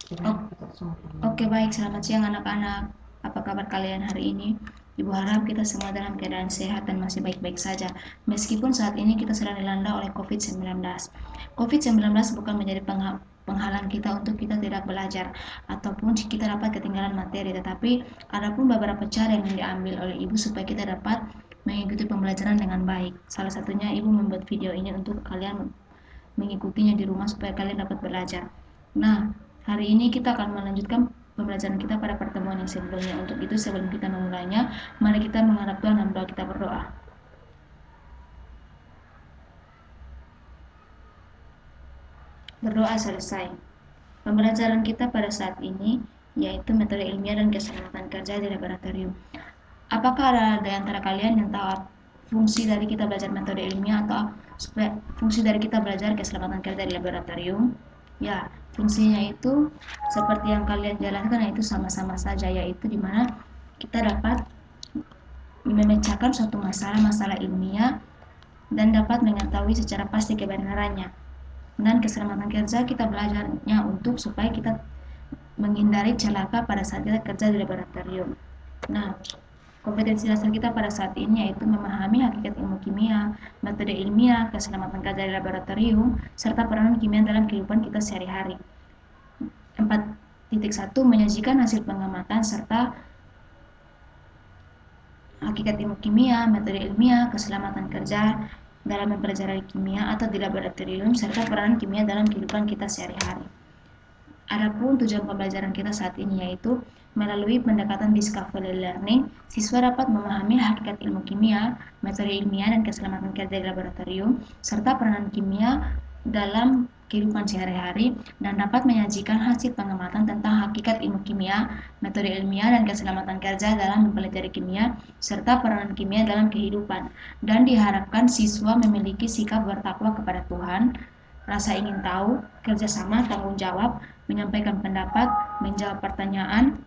Oke, baik, selamat siang anak-anak. Apa kabar kalian hari ini? Ibu harap kita semua dalam keadaan sehat dan masih baik-baik saja, meskipun saat ini kita sedang dilanda oleh COVID-19. COVID-19 bukan menjadi penghalang kita untuk kita tidak belajar ataupun kita dapat ketinggalan materi, tetapi ada pun beberapa cara yang diambil oleh ibu supaya kita dapat mengikuti pembelajaran dengan baik. Salah satunya ibu membuat video ini untuk kalian mengikutinya di rumah supaya kalian dapat belajar. Nah, hari ini kita akan melanjutkan pembelajaran kita pada pertemuan yang sebelumnya. Untuk itu, sebelum kita memulainya, mari kita menghadap Tuhan dan doa, kita berdoa. Berdoa selesai. Pembelajaran kita pada saat ini yaitu metode ilmiah dan keselamatan kerja di laboratorium. Apakah ada di antara kalian yang tahu fungsi dari kita belajar metode ilmiah atau fungsi dari kita belajar keselamatan kerja di laboratorium? Ya, fungsinya itu seperti yang kalian jalankan, yaitu sama-sama saja, yaitu dimana kita dapat memecahkan suatu masalah ilmiah dan dapat mengetahui secara pasti kebenarannya. Dan keselamatan kerja kita belajarnya untuk supaya kita menghindari celaka pada saat kita kerja di laboratorium. Nah, kompetensi dasar kita pada saat ini yaitu memahami hakikat ilmu kimia, metode ilmiah, keselamatan kerja di laboratorium, serta peranan kimia dalam kehidupan kita sehari-hari. 4.1 menyajikan hasil pengamatan serta hakikat ilmu kimia, metode ilmiah, keselamatan kerja dalam mempelajari kimia atau di laboratorium, serta peranan kimia dalam kehidupan kita sehari-hari. Adapun tujuan pembelajaran kita saat ini yaitu melalui pendekatan discovery learning, siswa dapat memahami hakikat ilmu kimia, metode ilmiah dan keselamatan kerja di laboratorium, serta peranan kimia dalam kehidupan sehari-hari, dan dapat menyajikan hasil pengamatan tentang hakikat ilmu kimia, metode ilmiah dan keselamatan kerja dalam mempelajari kimia, serta peranan kimia dalam kehidupan. Dan diharapkan siswa memiliki sikap bertakwa kepada Tuhan, rasa ingin tahu, kerjasama, tanggung jawab, menyampaikan pendapat, menjawab pertanyaan,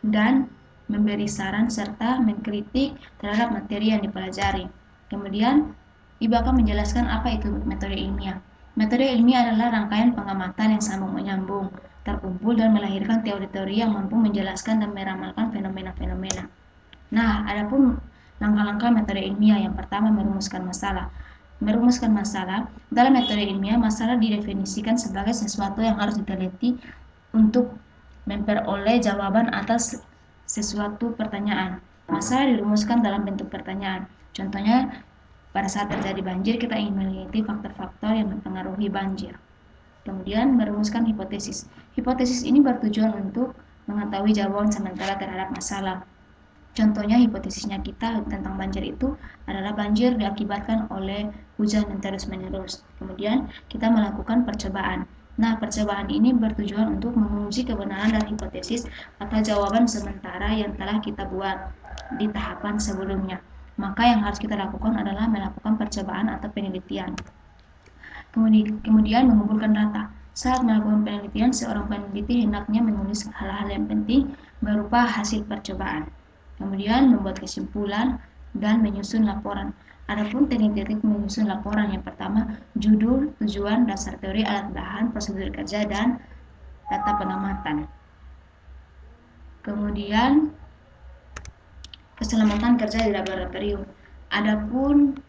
dan memberi saran serta mengkritik terhadap materi yang dipelajari. Kemudian, Ibu akan menjelaskan apa itu metode ilmiah. Metode ilmiah adalah rangkaian pengamatan yang sambung menyambung, terkumpul dan melahirkan teori-teori yang mampu menjelaskan dan meramalkan fenomena-fenomena. Nah, adapun langkah-langkah metode ilmiah, yang pertama merumuskan masalah. Merumuskan masalah, dalam metode ilmiah, masalah didefinisikan sebagai sesuatu yang harus diteliti untuk memperoleh jawaban atas sesuatu pertanyaan. Masalah dirumuskan dalam bentuk pertanyaan. Contohnya, pada saat terjadi banjir, kita ingin meneliti faktor-faktor yang mempengaruhi banjir. Kemudian merumuskan hipotesis. Hipotesis ini bertujuan untuk mengetahui jawaban sementara terhadap masalah. Contohnya, hipotesisnya kita tentang banjir itu adalah banjir diakibatkan oleh hujan yang terus-menerus. Kemudian kita melakukan percobaan. Nah, percobaan ini bertujuan untuk menguji kebenaran dari hipotesis atau jawaban sementara yang telah kita buat di tahapan sebelumnya. Maka yang harus kita lakukan adalah melakukan percobaan atau penelitian. Kemudian mengumpulkan data. Saat melakukan penelitian, seorang peneliti hendaknya menulis hal-hal yang penting berupa hasil percobaan. Kemudian membuat kesimpulan dan menyusun laporan. Adapun teknik-teknik menyusun laporan, yang pertama, judul, tujuan, dasar teori, alat bahan, prosedur kerja, dan data pengamatan. Kemudian keselamatan kerja di laboratorium. Adapun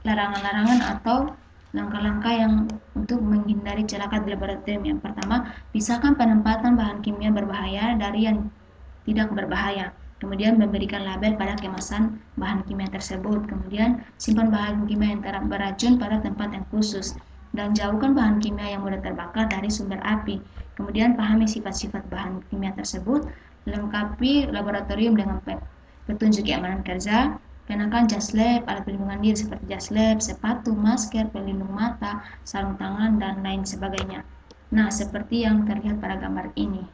larangan-larangan atau langkah-langkah yang untuk menghindari celaka di laboratorium. Yang pertama, pisahkan penempatan bahan kimia berbahaya dari yang tidak berbahaya. Kemudian memberikan label pada kemasan bahan kimia tersebut. Kemudian simpan bahan kimia yang beracun pada tempat yang khusus. Dan jauhkan bahan kimia yang mudah terbakar dari sumber api. Kemudian pahami sifat-sifat bahan kimia tersebut. Lengkapi laboratorium dengan petunjuk keamanan kerja. Kenakan jas lab, alat pelindungan diri seperti jas lab, sepatu, masker, pelindung mata, sarung tangan, dan lain sebagainya. Nah, seperti yang terlihat pada gambar ini.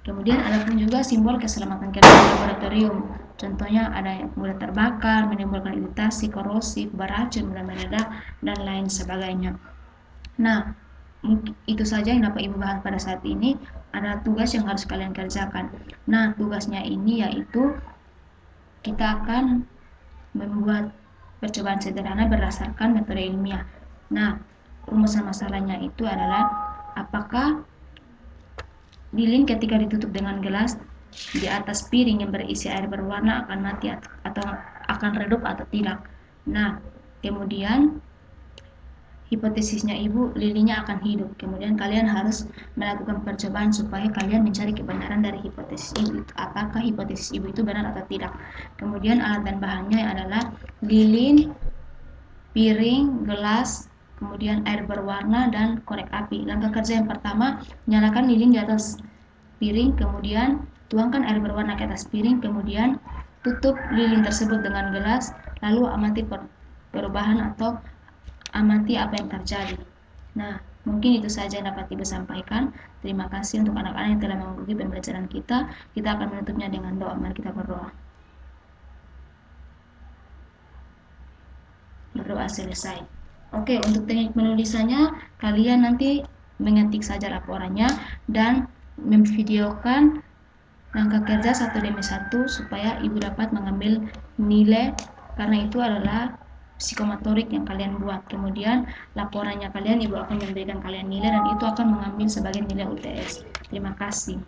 Kemudian ada pun juga simbol keselamatan kerja di laboratorium. Contohnya ada yang mudah terbakar, menimbulkan iritasi, korosif, beracun, mudah meledak, dan lain sebagainya. Nah, itu saja yang dapat Ibu bahas pada saat ini. Ada tugas yang harus kalian kerjakan. Nah, tugasnya ini yaitu kita akan membuat percobaan sederhana berdasarkan metode ilmiah. Nah, rumusan masalahnya itu adalah apakah lilin ketika ditutup dengan gelas di atas piring yang berisi air berwarna akan mati atau akan redup atau tidak. Nah, kemudian hipotesisnya ibu, lilinnya akan hidup. Kemudian kalian harus melakukan percobaan supaya kalian mencari kebenaran dari hipotesis ibu itu. Apakah hipotesis ibu itu benar atau tidak. Kemudian alat dan bahannya adalah lilin, piring, gelas, kemudian air berwarna, dan korek api. Langkah kerja yang pertama, nyalakan lilin di atas piring, kemudian tuangkan air berwarna ke atas piring, kemudian tutup lilin tersebut dengan gelas, lalu amati perubahan atau amati apa yang terjadi. Nah, mungkin itu saja yang dapat Ibu sampaikan. Terima kasih untuk anak-anak yang telah mengikuti pembelajaran kita. Kita akan menutupnya dengan doa. Mari kita berdoa. Berdoa selesai. Oke, untuk teknik penulisannya, kalian nanti mengetik saja laporannya dan memvideokan langkah kerja satu demi satu supaya ibu dapat mengambil nilai, karena itu adalah psikomotorik yang kalian buat. Kemudian laporannya kalian, ibu akan memberikan kalian nilai dan itu akan mengambil sebagai nilai UTS. Terima kasih.